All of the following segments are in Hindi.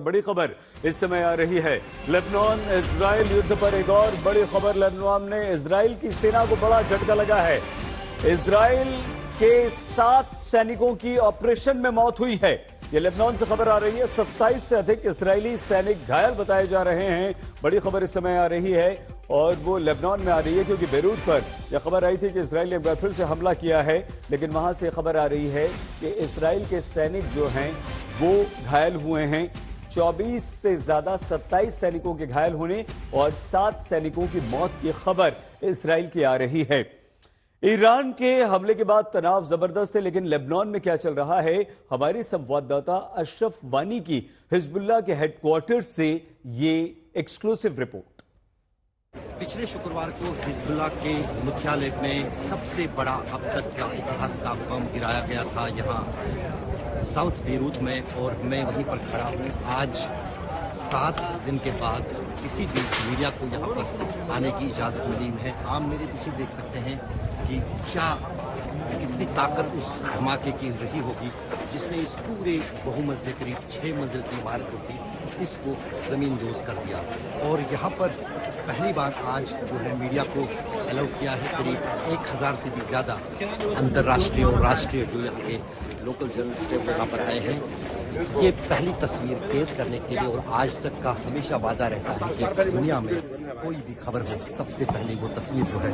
बड़ी खबर इस समय आ रही है। लेबनान इजराइल युद्ध पर एक और बड़ी खबर। लेबनान में इजराइल की सेना को बड़ा झटका लगा है। इजराइल के 7 सैनिकों की ऑपरेशन में मौत हुई है। ये लेबनान से खबर आ रही है। 27 से अधिक इजरायली सैनिक घायल बताए जा रहे हैं। बड़ी खबर इस समय आ रही है और वो लेबनान में आ रही है क्योंकि बेरूत पर यह खबर आई थी कि इजराइल ने एक बार फिर से हमला किया है, लेकिन वहां से खबर आ रही है कि इजराइल के सैनिक जो हैं वो घायल हुए हैं। 24 से ज्यादा 27 सैनिकों के घायल होने और 7 सैनिकों की मौत की खबर इजराइल की आ रही है। ईरान के हमले के बाद तनाव जबरदस्त है, लेकिन लेबनान में क्या चल रहा है, हमारी संवाददाता अशरफ वानी की हिजबुल्लाह के हेडक्वार्टर से ये एक्सक्लूसिव रिपोर्ट। पिछले शुक्रवार को हिजबुल्लाह के मुख्यालय में सबसे बड़ा अब तक का इतिहास का बम गिराया गया था यहाँ साउथ बेरूत में, और मैं वहीं पर खड़ा हूँ। आज 7 दिन के बाद किसी भी मीडिया को यहाँ पर आने की इजाज़त मिली है। आप मेरे पीछे देख सकते हैं कि कितनी ताकत उस धमाके की रही होगी जिसने इस पूरे बहुमंजिले करीब 6 मंजिल की इमारत को थी इसको ज़मीन दोज कर दिया। और यहाँ पर पहली बार आज जो है मीडिया को अलाउ किया है। करीब 1000 से भी ज़्यादा अंतर्राष्ट्रीय और राष्ट्रीय जो यहाँ के लोकल जर्नलिस्ट यहाँ पर आए हैं। ये पहली तस्वीर कैद करने के लिए, और आज तक का हमेशा वादा रहता है कि दुनिया में कोई भी खबर हो सबसे पहले वो तस्वीर जो है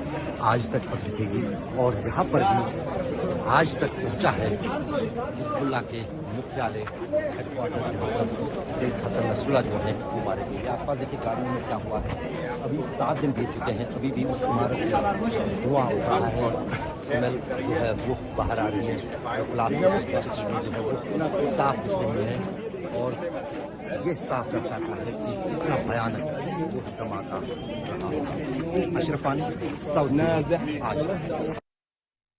आज तक पर दिखेगी। और यहाँ पर भी आज तक पहुँचा है हिजबुल्लाह के मुख्यालय हेडक्वार्टर, यहाँ पर हसन नसरुल्लाह जो है वो मारे गए। आसपास देखिए गाड़ियों में क्या हुआ है। अभी 7 दिन बीत चुके हैं, अभी भी उस इमारत में धुआं उठ रहा है, स्मेल जो है वो बाहर आ रही है, प्लास्टिक जो है वो साफ दिख रही है। और ये साफ दर्शाता है कि इतना भयानक वो धमाका रहा। अशरफ वानी, साउथ।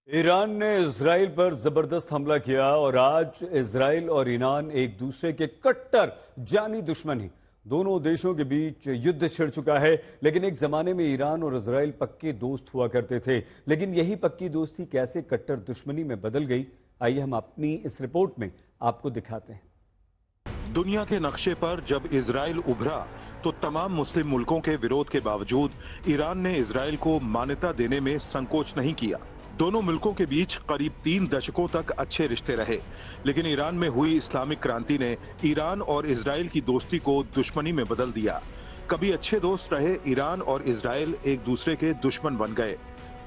ईरान ने इजराइल पर जबरदस्त हमला किया और आज इजराइल और ईरान एक दूसरे के कट्टर जानी दुश्मन हैं। दोनों देशों के बीच युद्ध छिड़ चुका है, लेकिन एक जमाने में ईरान और इजराइल पक्के दोस्त हुआ करते थे। लेकिन यही पक्की दोस्ती कैसे कट्टर दुश्मनी में बदल गई, आइए हम अपनी इस रिपोर्ट में आपको दिखाते हैं। दुनिया के नक्शे पर जब इजराइल उभरा तो तमाम मुस्लिम मुल्कों के विरोध के बावजूद ईरान ने इजराइल को मान्यता देने में संकोच नहीं किया। दोनों मुल्कों के बीच करीब 3 दशकों तक अच्छे रिश्ते रहे, लेकिन ईरान में हुई इस्लामिक क्रांति ने ईरान और इजराइल की दोस्ती को दुश्मनी में बदल दिया। कभी अच्छे दोस्त रहे ईरान और इजराइल एक दूसरे के दुश्मन बन गए।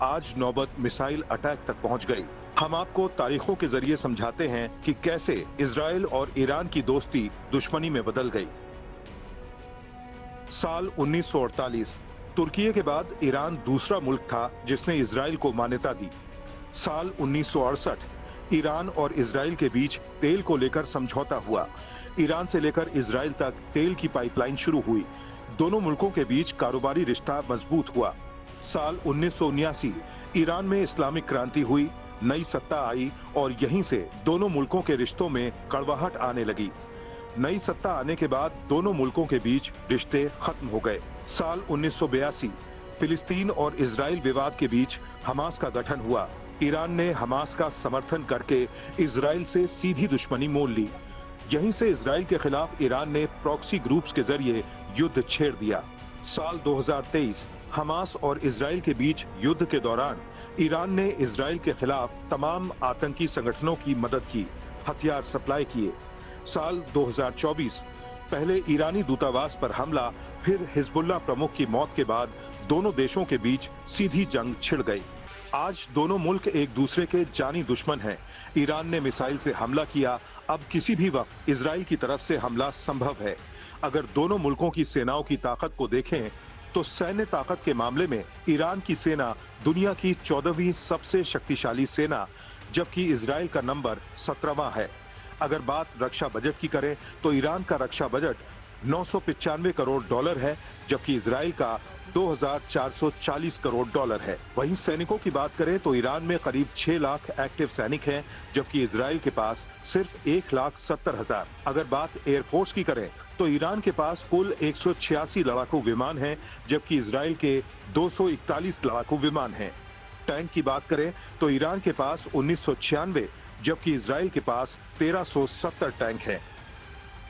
आज नौबत मिसाइल अटैक तक पहुंच गई। हम आपको तारीखों के जरिए समझाते हैं कि कैसे इजराइल और ईरान की दोस्ती दुश्मनी में बदल गई। साल 1948 तुर्की के बाद ईरान दूसरा मुल्क था जिसने इजराइल को मान्यता दी। साल 1968 ईरान और इजराइल के बीच तेल को लेकर समझौता हुआ। ईरान से लेकर इजराइल तक तेल की पाइपलाइन शुरू हुई। दोनों मुल्कों के बीच कारोबारी रिश्ता मजबूत हुआ। साल 1979 ईरान में इस्लामिक क्रांति हुई, नई सत्ता आई और यहीं से दोनों मुल्कों के रिश्तों में कड़वाहट आने लगी। नई सत्ता आने के बाद दोनों मुल्कों के बीच रिश्ते खत्म हो गए। साल 1982 फिलिस्तीन और इजराइल विवाद के बीच हमास का गठन हुआ। ईरान ने हमास का समर्थन करके इजराइल से सीधी दुश्मनी मोल ली। यहीं से इजराइल के खिलाफ ईरान ने प्रॉक्सी ग्रुप्स के जरिए युद्ध छेड़ दिया। साल 2023 हमास और इजराइल के बीच युद्ध के दौरान ईरान ने इजराइल के खिलाफ तमाम आतंकी संगठनों की मदद की, हथियार सप्लाई किए। साल 2024 पहले ईरानी दूतावास पर हमला, फिर हिजबुल्लाह प्रमुख की मौत के बाद दोनों देशों के बीच सीधी जंग छिड़ गई। आज दोनों मुल्क एक दूसरे के जानी दुश्मन हैं। ईरान ने मिसाइल से हमला किया, अब किसी भी वक्त इजराइल की तरफ से हमला संभव है। अगर दोनों मुल्कों की सेनाओं की ताकत को देखें तो सैन्य ताकत के मामले में ईरान की सेना दुनिया की 14वीं सबसे शक्तिशाली सेना, जबकि इजराइल का नंबर 17वां है। अगर बात रक्षा बजट की करें तो ईरान का रक्षा बजट 995 करोड़ डॉलर है, जबकि इजराइल का 2440 करोड़ डॉलर है। वहीं सैनिकों की बात करें तो ईरान में करीब 6 लाख एक्टिव सैनिक हैं, जबकि इजराइल के पास सिर्फ 1,70,000। अगर बात एयरफोर्स की करें तो ईरान के पास कुल 186 लड़ाकू विमान हैं, जबकि इजराइल के 241 लड़ाकू विमान हैं। टैंक की बात करें तो ईरान के पास 1996, जबकि इजराइल के पास 1370 टैंक हैं।